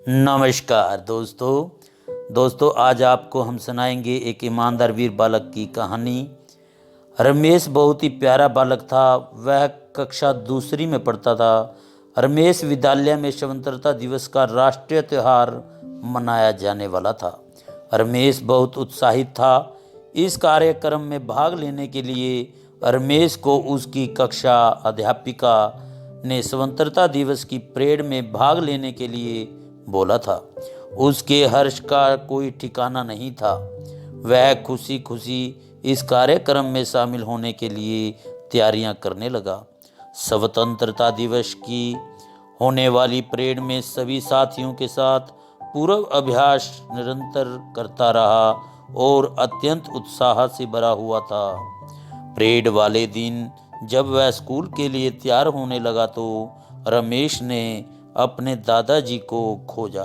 नमस्कार दोस्तों आज आपको हम सुनाएंगे एक ईमानदार वीर बालक की कहानी। रमेश बहुत ही प्यारा बालक था। वह कक्षा दूसरी में पढ़ता था। रमेश विद्यालय में स्वतंत्रता दिवस का राष्ट्रीय त्यौहार मनाया जाने वाला था। रमेश बहुत उत्साहित था। इस कार्यक्रम में भाग लेने के लिए रमेश को उसकी कक्षा अध्यापिका ने स्वतंत्रता दिवस की परेड में भाग लेने के लिए बोला था। उसके हर्ष का कोई ठिकाना नहीं था। वह खुशी खुशी इस कार्यक्रम में शामिल होने के लिए तैयारियां करने लगा। स्वतंत्रता दिवस की होने वाली परेड में सभी साथियों के साथ पूर्व अभ्यास निरंतर करता रहा और अत्यंत उत्साह से भरा हुआ था। परेड वाले दिन जब वह स्कूल के लिए तैयार होने लगा तो रमेश ने अपने दादाजी को खोजा।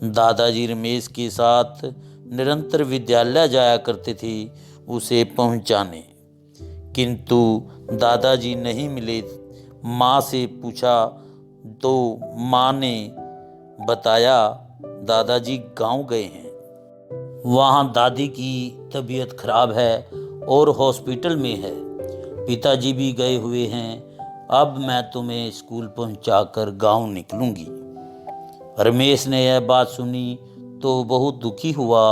दादाजी रमेश के साथ निरंतर विद्यालय जाया करते थे उसे पहुंचाने, किंतु दादाजी नहीं मिले। माँ से पूछा तो माँ ने बताया दादाजी गांव गए हैं, वहाँ दादी की तबीयत खराब है और हॉस्पिटल में है। पिताजी भी गए हुए हैं। अब मैं तुम्हें स्कूल पहुंचाकर गांव निकलूंगी। रमेश ने यह बात सुनी तो बहुत दुखी हुआ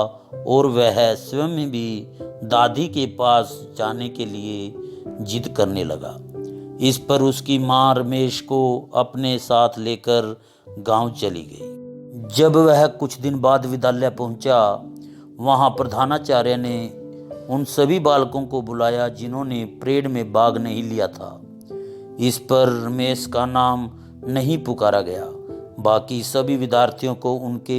और वह स्वयं भी दादी के पास जाने के लिए जिद करने लगा। इस पर उसकी मां रमेश को अपने साथ लेकर गांव चली गई। जब वह कुछ दिन बाद विद्यालय पहुंचा, वहां प्रधानाचार्य ने उन सभी बालकों को बुलाया जिन्होंने परेड में भाग नहीं लिया था। इस पर रमेश का नाम नहीं पुकारा गया। बाकी सभी विद्यार्थियों को उनके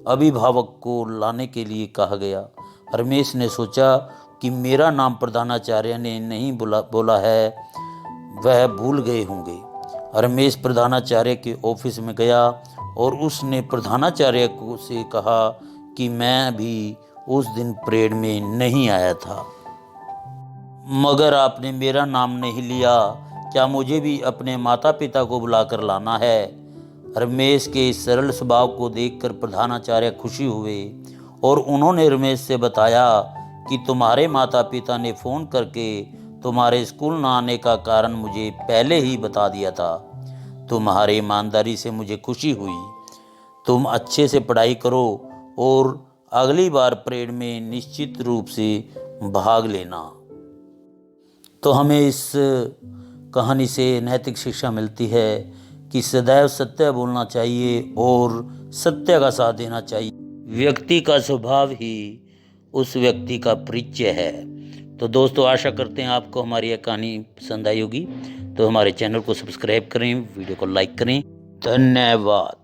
अभिभावक को लाने के लिए कहा गया। रमेश ने सोचा कि मेरा नाम प्रधानाचार्य ने नहीं बोला है, वह भूल गए होंगे। रमेश प्रधानाचार्य के ऑफिस में गया और उसने प्रधानाचार्य से कहा कि मैं भी उस दिन परेड में नहीं आया था, मगर आपने मेरा नाम नहीं लिया। क्या मुझे भी अपने माता पिता को बुलाकर लाना है? रमेश के इस सरल स्वभाव को देखकर प्रधानाचार्य खुशी हुए और उन्होंने रमेश से बताया कि तुम्हारे माता पिता ने फ़ोन करके तुम्हारे स्कूल न आने का कारण मुझे पहले ही बता दिया था। तुम्हारी ईमानदारी से मुझे खुशी हुई। तुम अच्छे से पढ़ाई करो और अगली बार परेड में निश्चित रूप से भाग लेना। तो हमें इस कहानी से नैतिक शिक्षा मिलती है कि सदैव सत्य बोलना चाहिए और सत्य का साथ देना चाहिए। व्यक्ति का स्वभाव ही उस व्यक्ति का परिचय है। तो दोस्तों, आशा करते हैं आपको हमारी यह कहानी पसंद आई होगी। तो हमारे चैनल को सब्सक्राइब करें, वीडियो को लाइक करें। धन्यवाद।